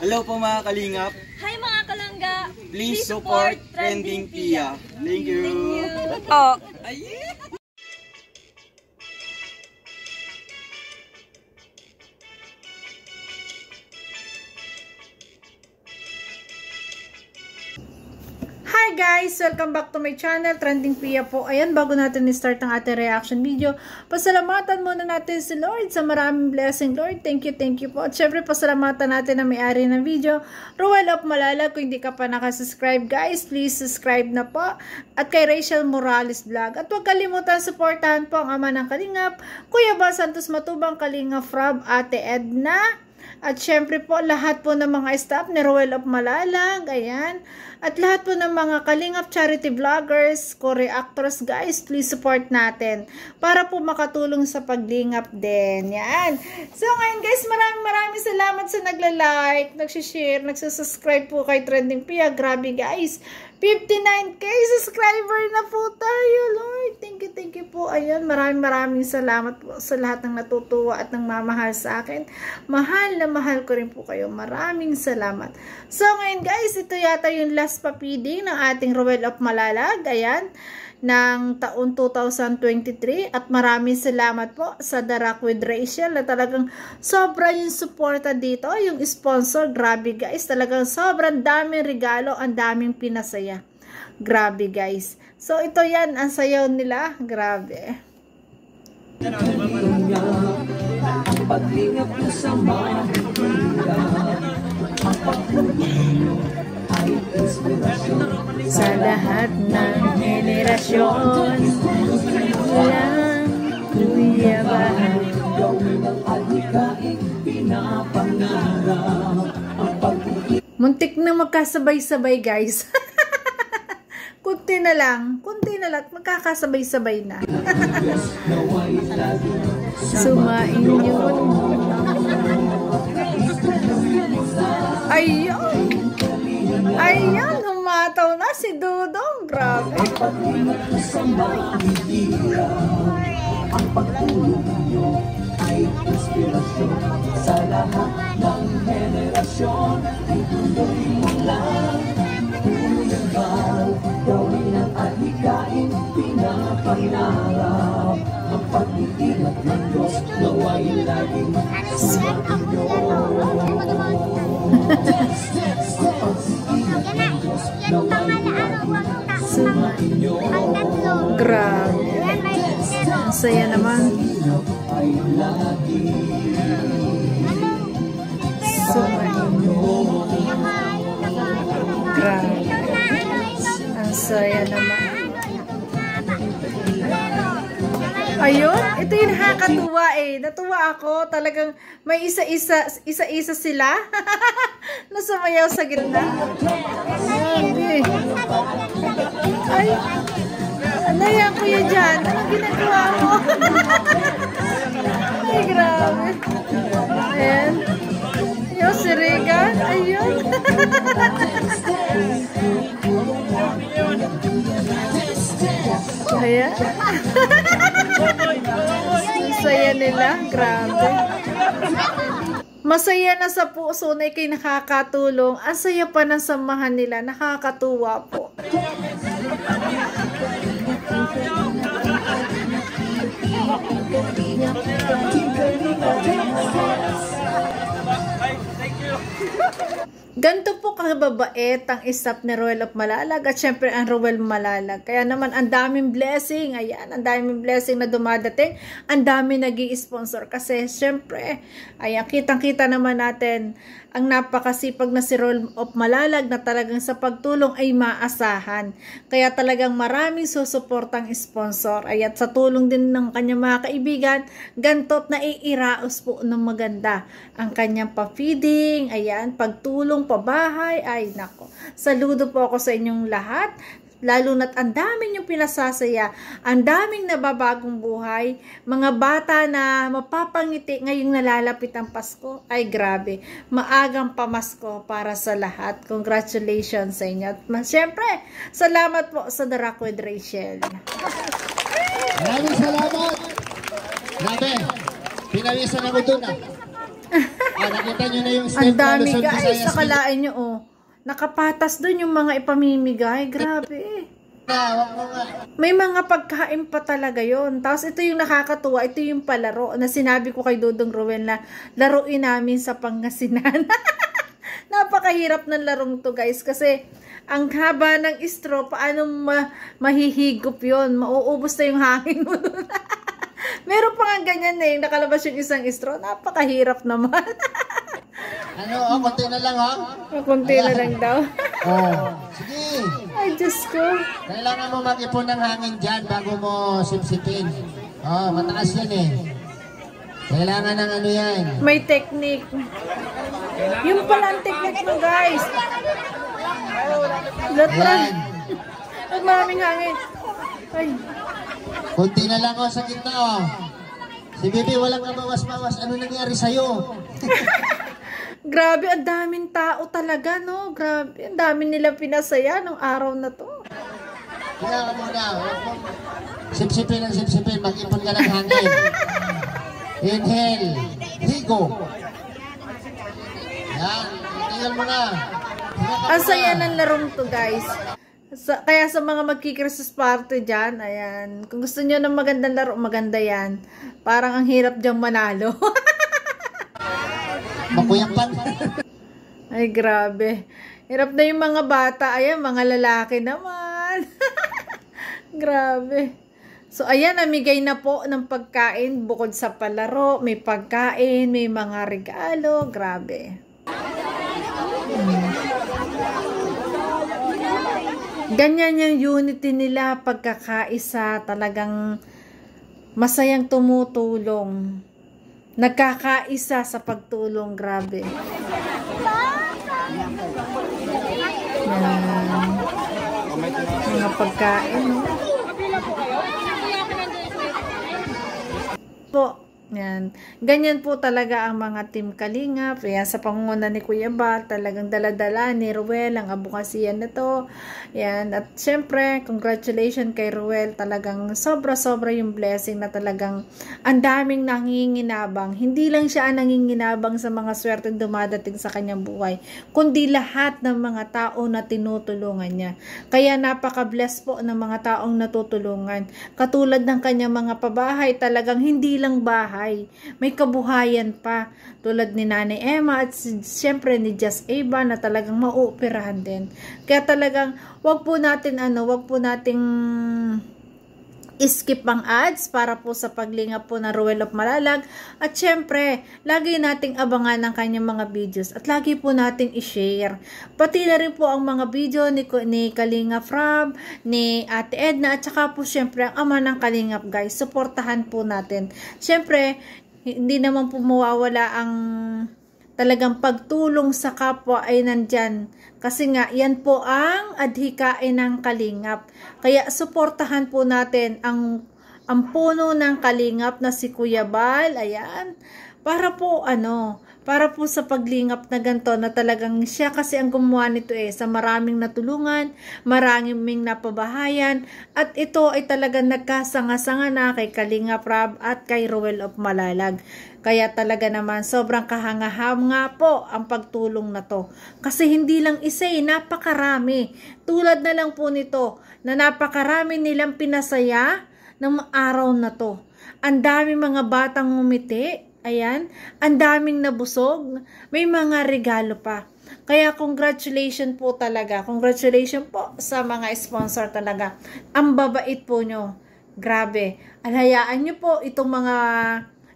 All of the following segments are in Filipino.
Hello po mga kalingap. Hi mga kalangga. Please support Trending Pia. Thank you. Oh. Hi guys! Welcome back to my channel, Trending Pia po. Ayan, bago natin i-start ang ating reaction video, pasalamatan muna natin si Lord sa maraming blessing. Lord, thank you po. At syempre, pasalamatan natin na may-ari ng video, Ruel of Malalag. Kung hindi ka pa nakasubscribe guys, please subscribe na po. At kay Rachel Morales Vlog. At huwag kalimutan, supportahan po ang ama ng Kalingap, Kuya Bal Santos Matubang, Kalingap Rob, Ate Edna. At syempre po, lahat po ng mga staff ni Ruel of Malalag, ayan. At lahat po ng mga Kalingap charity vloggers, co-reactors, guys, please support natin para po makatulong sa paglingap din. Yan. So ngayon guys, maraming salamat sa nagla-like, nagsishare, nagsasubscribe po kay Trending Pia. Grabe guys, 59k subscriber na po tayo, Lord. Thank you po. Ayan, maraming salamat po sa lahat ng natutuwa at ng mamahal sa akin. Mahal na mahal ko rin po kayo. Maraming salamat. So ngayon guys, ito yata yung last papiding ng ating Ruel of Malalag. Ayan, ng taon 2023. At maraming salamat po sa The Rock with Rachel na talagang sobra yung suporta dito. Yung sponsor, grabe guys. Talagang sobrang daming regalo, ang daming pinasaya. Grabe guys. So ito yan, ang sayaw nila. Grabe. Sa lahat ng henerasyon, walang Kuya Bal. Muntik na magkasabay-sabay guys. Kunti na lang, magkakasabay-sabay na. Sumain yun. Ayun, humataw na si Dudong. Grabe. Ang pagtulong niyo ay inspirasyon sa lahat ng henerasyon. Ituloy mo lang, Kuya Bal, gawin ang adhikain, pinapangarap. Ang pag-iingat ng Diyos, nawa'y laging sumainyo. Ang pag-iingat ng Diyos, nawa'y laging sumainyo. Grabe. Ang saya naman. Grabe. Ang saya naman. Ayun, ito yung nakakatuwa eh. Natuwa ako. Talagang may isa-isa sila. Nasamayaw sa gitna. Ay, ano yan kuya dyan? Anong ginagawa mo? Ay, grabe. Ayan. Ayun, si Regan. Ayun. Ayan. Saya nila. Grabe. Masaya na sa puso na ikay nakakatulong. Ang saya pa ng samahan nila. Nakakatuwa po. Ganito po kababait ang staff ni Ruel of Malalag at syempre ang Ruel Malalag. Kaya naman ang daming blessing. Ayan, ang daming blessing na dumadating. Ang daming nag-i-sponsor kasi syempre, ayan, kitang-kita naman natin ang napakasipag na si Ruel of Malalag na talagang sa pagtulong ay maasahan. Kaya talagang maraming susuportang sponsor. Ayan, sa tulong din ng kanyang mga kaibigan, gantot na iiraos po ng maganda ang kanyang pa-feeding, ayan, pagtulong, pabahay, ay nako. Saludo po ako sa inyong lahat. Lalo na't ang daming yung pinasasaya, ang daming nababagong buhay, mga bata na mapapangiti ngayong nalalapit ang Pasko. Ay grabe, maagang pamasko para sa lahat. Congratulations sa inyo. At siyempre, salamat po sa The Rock with Rachel. Maraming salamat. Grabe, pinawisan ako doon ah. nakita nyo na yung Ang step na dami Luzon, guys, Visayas, sa kalain nyo oh. Nakapatas doon yung mga ipamimigay. Grabe. Wag mo nga. May mga pagkain pa talaga yon. Tapos ito yung nakakatuwa, ito yung palaro na sinabi ko kay Dodong Ruel na laruin namin sa Pangasinan. Napakahirap ng larong to guys kasi ang haba ng straw, paano mahihigop yon? Mauubos na yung hangin mo doon. Meron pa nga ganyan eh, nakalabas yung isang straw. Napakahirap naman. Konti na lang Kunti na lang daw. Sige. Ay, Diyos ko. Kailangan mo mag-ipon ng hangin dyan bago mo sipsipin. Mataas yan eh. Kailangan ng ano yan. May technique. Yung pala ang technique mo guys. Latran. Ang maraming hangin. Ay. Kunti na lang sa gitna Si Bibi walang kabawas-bawas. Ano nangyari sa'yo? Grabe, ang daming tao talaga, no? Grabe, ang dami nilang pinasaya nung araw na to. Kaya ka muna. Sipsipin ang sipsipin. Mag-ipon ka ng hangin. Inhale. Higo. Yan. Tingnan mo na. Ang saya ng larong to, guys. Kaya sa mga magki-Christmas party dyan, ayan. Kung gusto nyo ng magandang laro, maganda yan. Parang ang hirap dyang manalo. Makuyapan. Ay, grabe. Hirap na yung mga bata. Ayan, mga lalaki naman. Grabe. So, ayan, namigay na po ng pagkain. Bukod sa palaro, may pagkain, may mga regalo. Grabe. Ganyan yung unity nila, pagkakaisa. Talagang masayang tumutulong. Nagkakaisa sa pagtulong, grabe. Yan. Mga pagkain. Po, yan. Ganyan po talaga ang mga Team Kalingap. Yan, sa pangunguna ni Kuya Bal, talagang daladala ni Ruel ang abukasiyan na to. Yan. At syempre, congratulations kay Ruel. Talagang sobra-sobra yung blessing na talagang ang daming nanginginabang. Hindi lang siya ang nanginginabang sa mga swerteng dumadating sa kanyang buhay, kundi lahat ng mga tao na tinutulungan niya. Kaya napaka-bless po ng mga taong natutulungan. Katulad ng kanyang mga pabahay, talagang hindi lang bahay, may kabuhayan pa. Tulad ni Nanay Emma at siyempre ni Just Ava na talagang mauoperahan din. Kaya talagang wag po natin skip ang ads para po sa paglingap po ng Ruel of Malalag. At syempre, lagi nating abangan ang kanyang mga videos at lagi po nating i-share. Pati na rin po ang mga video ni Kalingap Rob, ni Ate Edna, at saka po syempre ang ama ng Kalingap guys. Suportahan po natin. Syempre, hindi naman po mawawala ang talagang pagtulong sa kapwa ay nandyan. Kasi nga, yan po ang adhikain ng Kalingap. Kaya suportahan po natin ang puno ng Kalingap na si Kuya Bal. Ayan. Para po sa paglingap na ganito na talagang siya kasi ang gumawa nito sa maraming natulungan, maraming napabahayan, at ito ay talagang nagkasanga-sanga na kay Kalingap Rob at kay Ruel of Malalag. Kaya talaga naman sobrang kahanga-hanga po ang pagtulong na to. Kasi hindi lang isa napakarami. Tulad na lang po nito na napakarami nilang pinasaya ng araw na to. Ang dami mga batang ngumiti. Ayan, ang daming nabusog, may mga regalo pa. Kaya congratulations po talaga. Congratulations po sa mga sponsor talaga. Ang babait po nyo. Grabe. Alhayaan nyo po itong mga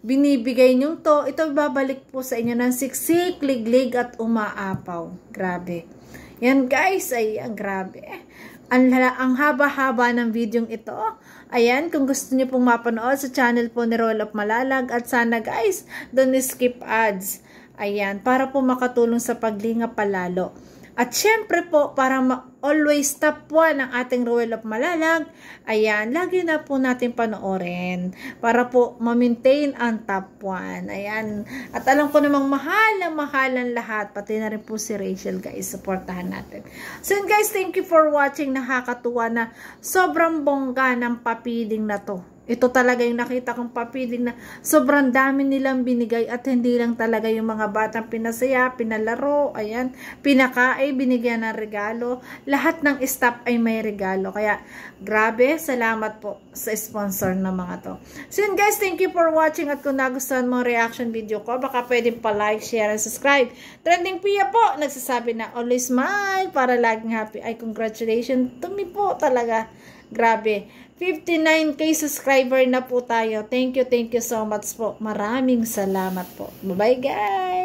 binibigay nyo to. Ito babalik po sa inyo ng siksik, liglig at umaapaw. Grabe. Yan guys, ay grabe. Ang haba-haba ng videong ito. Ayan, kung gusto niyo pong mapanood sa channel po ni Ruel of Malalag, at sana guys, don't skip ads. Ayan, para po makatulong sa paglingap palalo. At syempre po, para always top 1 ang ating Ruel of Malalag. Ayan, lagi na po natin panoorin para po ma-maintain ang top 1. Ayan, at alam ko namang mahal ang lahat, pati na rin po si Rachel guys, supportahan natin. So yun guys, thank you for watching. Nakakatuwa na sobrang bongga ng papiling na to. Ito talaga yung nakita kong papiling na sobrang dami nilang binigay at hindi lang talaga yung mga batang pinasaya, pinalaro, ayan, pinakain, binigyan ng regalo. Lahat ng staff ay may regalo. Kaya, grabe, salamat po sa sponsor ng mga to. So yun guys, thank you for watching at kung nagustuhan mo reaction video ko, baka pwedeng pa-like, share, and subscribe. Trending Pia po, nagsasabi na always smile para laging happy. Ay, congratulations to me po talaga. Grabe. 59k subscriber na po tayo. Thank you so much po. Maraming salamat po. Bye-bye guys!